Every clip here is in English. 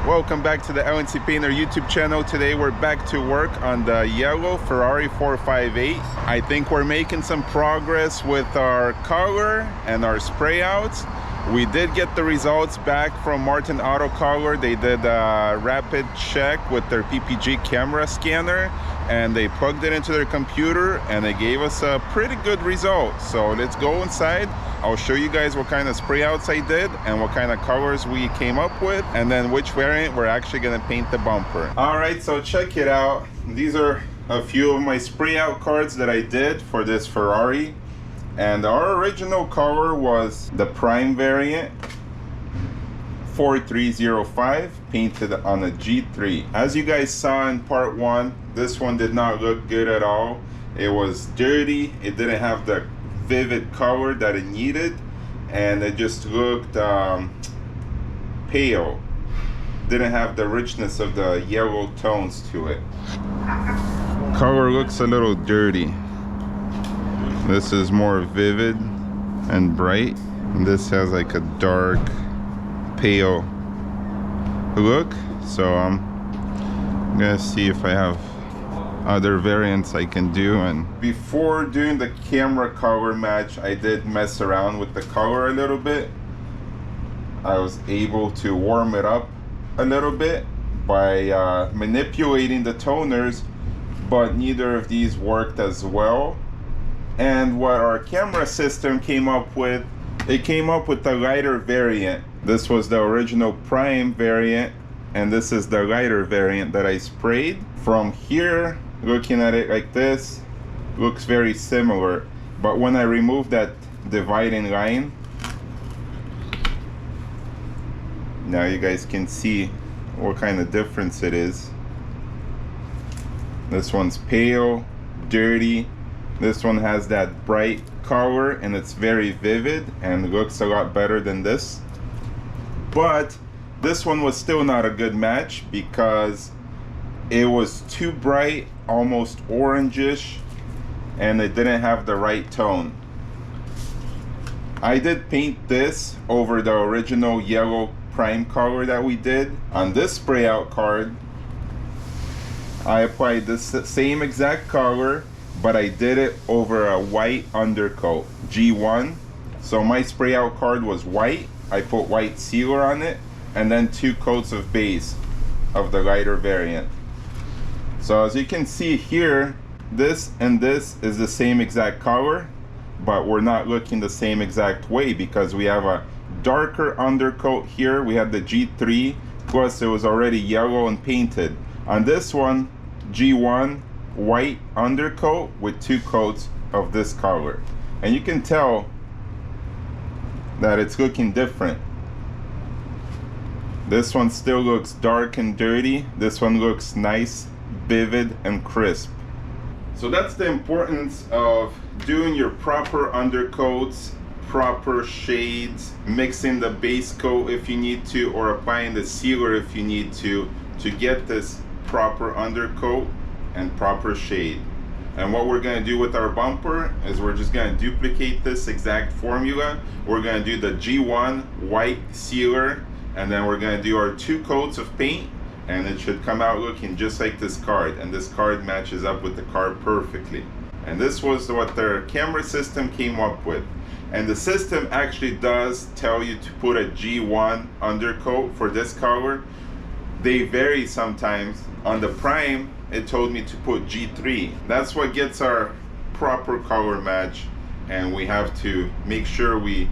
Welcome back to the LNC Painter YouTube channel. Today we're back to work on the yellow Ferrari 458. I think we're making some progress with our color and our spray outs. We did get the results back from Martin Auto Color. They did a rapid check with their PPG camera scanner and they plugged it into their computer and they gave us a pretty good result. So let's go inside. I'll show you guys what kind of spray outs I did and what kind of colors we came up with, and then which variant we're actually gonna paint the bumper. All right, so check it out. These are a few of my spray out cards that I did for this Ferrari. And our original color was the Prime variant 4305, painted on a G3. As you guys saw in part one, this one did not look good at all. It was dirty, it didn't have the vivid color that it needed, and it just looked pale. Didn't have the richness of the yellow tones to it. Color looks a little dirty. This is more vivid and bright, and this has like a dark pale look. So I'm gonna see if I have other variants I can do. And before doing the camera color match, I did mess around with the color a little bit. I was able to warm it up a little bit by manipulating the toners, but neither of these worked as well. And what our camera system came up with, it came up with the lighter variant. This was the original Prime variant, and this is the lighter variant that I sprayed. From here, looking at it like this, looks very similar. But when I remove that dividing line, now you guys can see what kind of difference it is. This one's pale, dirty. This one has that bright color and it's very vivid and looks a lot better than this. But this one was still not a good match because it was too bright, almost orangish, and it didn't have the right tone. I did paint this over the original yellow Prime color that we did. On this spray out card, I applied this same exact color, but I did it over a white undercoat, G1. So my spray out card was white. I put white sealer on it, and then 2 coats of base of the lighter variant. So as you can see here, this and this is the same exact color, but we're not looking the same exact way because we have a darker undercoat here. We have the G3, plus it was already yellow and painted. On this one, G1, white undercoat with 2 coats of this color, and you can tell that it's looking different. This one still looks dark and dirty. This one looks nice, vivid and crisp. So that's the importance of doing your proper undercoats, proper shades, mixing the base coat if you need to, or applying the sealer if you need to get this proper undercoat and proper shade. And what we're going to do with our bumper is we're just going to duplicate this exact formula. We're going to do the G1 white sealer, and then we're going to do our 2 coats of paint, and it should come out looking just like this card. And this card matches up with the card perfectly. And this was what their camera system came up with. And the system actually does tell you to put a G1 undercoat for this color. They vary sometimes. On the Prime, it told me to put G3. That's what gets our proper color match, and we have to make sure we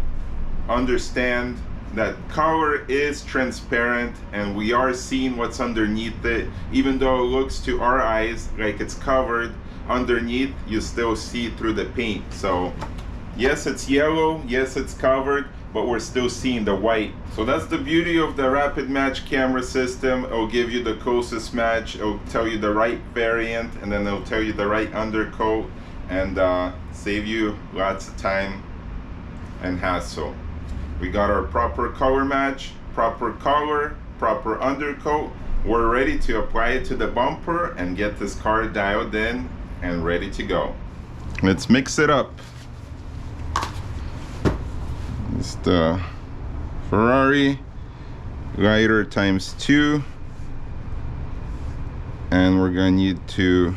understand that color is transparent and we are seeing what's underneath it. Even though it looks to our eyes like it's covered, underneath you still see through the paint. So yes, it's yellow, yes, it's covered, but we're still seeing the white. So that's the beauty of the rapid match camera system. It'll give you the closest match, it'll tell you the right variant, and then it'll tell you the right undercoat, and save you lots of time and hassle. We got our proper color match, proper color, proper undercoat. We're ready to apply it to the bumper and get this car dialed in and ready to go. Let's mix it up. It's the Ferrari lighter times 2, and we're gonna need to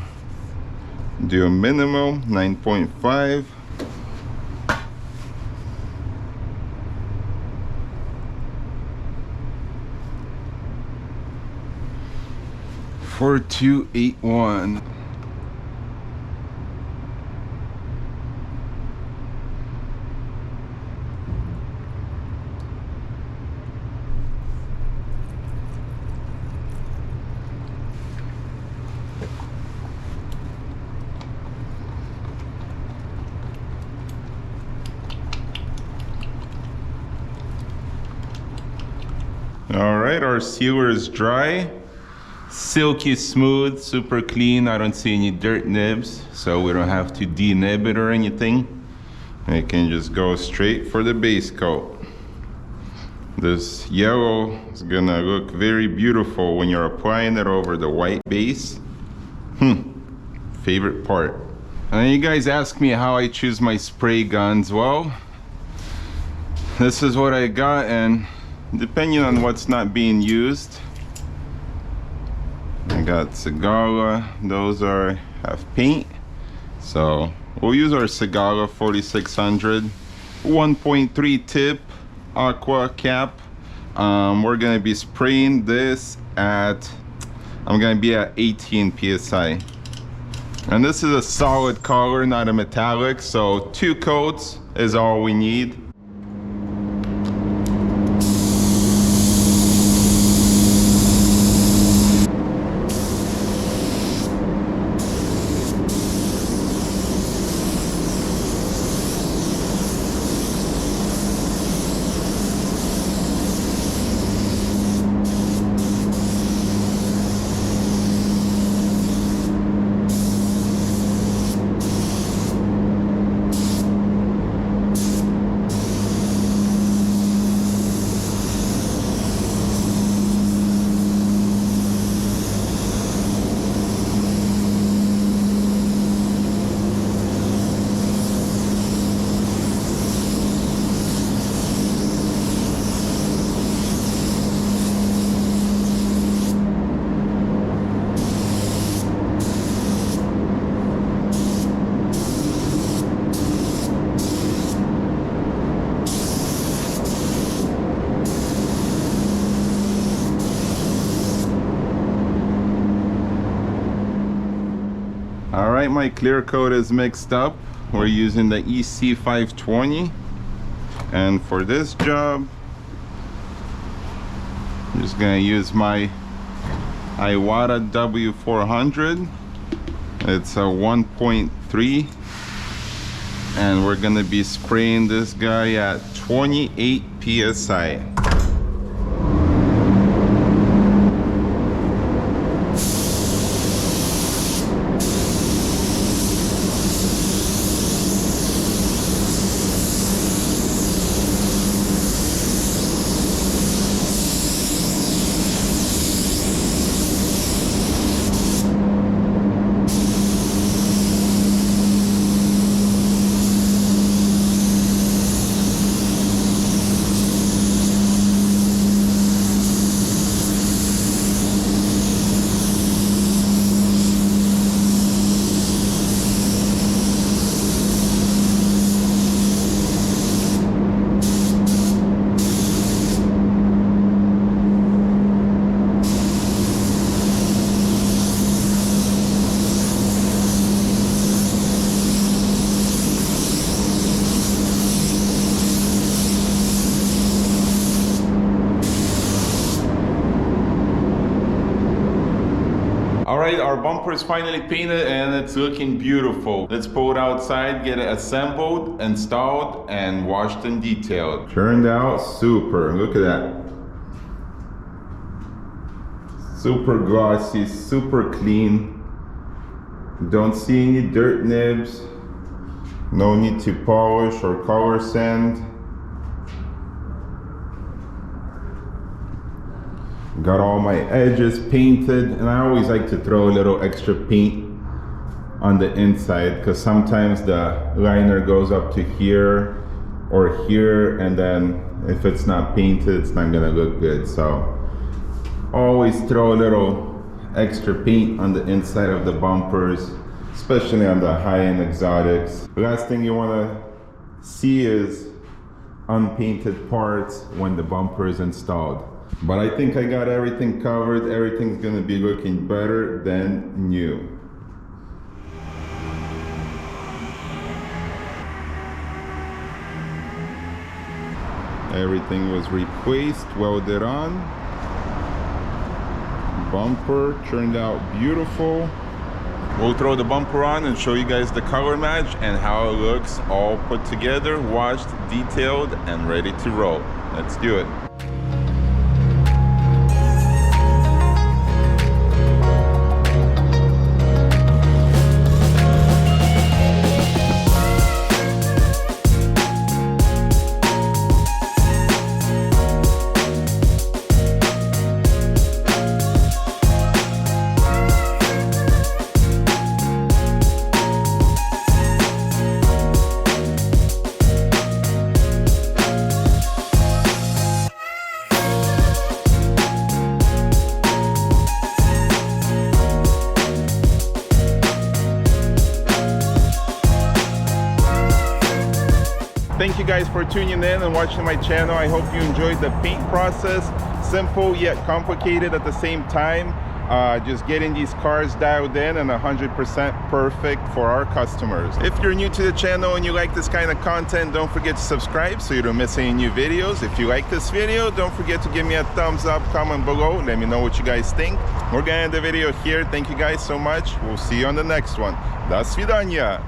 do a minimum 9.5. $4,281. All right, our sealer is dry, silky smooth, super clean. I don't see any dirt nibs, so we don't have to denib it or anything. We can just go straight for the base coat. This yellow is gonna look very beautiful when you're applying it over the white base. Favorite part. And you guys ask me how I choose my spray guns. Well, this is what I got, and depending on what's not being used, I got Segala. Those have paint, so we'll use our Segala 4600 1.3 tip aqua cap. We're gonna be spraying this at, I'm gonna be at 18 psi, and this is a solid color, not a metallic, so 2 coats is all we need. All right, my clear coat is mixed up. We're using the EC 520, and for this job I'm just gonna use my Iwata W400. It's a 1.3, and we're gonna be spraying this guy at 28 psi. Alright, our bumper is finally painted and it's looking beautiful. Let's pull it outside, get it assembled, installed, and washed and detailed. Turned out super. Look at that. Super glossy, super clean. Don't see any dirt nibs. No need to polish or color sand. Got all my edges painted, and I always like to throw a little extra paint on the inside because sometimes the liner goes up to here or here, and then If it's not painted, it's not gonna look good. So always throw a little extra paint on the inside of the bumpers, especially on the high-end exotics. The last thing you wanna see is unpainted parts when the bumper is installed. But I think I got everything covered. Everything's gonna be looking better than new. Everything was replaced, welded on. Bumper turned out beautiful. We'll throw the bumper on and show you guys the color match and how it looks all put together, washed, detailed, and ready to roll. Let's do it. Thank you guys for tuning in and watching my channel. I hope you enjoyed the paint process. Simple yet complicated at the same time. Just getting these cars dialed in and 100% perfect for our customers. If you're new to the channel and you like this kind of content, don't forget to subscribe so you don't miss any new videos. If you like this video, don't forget to give me a thumbs up, comment below, let me know what you guys think. We're gonna end the video here. Thank you guys so much. We'll see you on the next one. До свидания.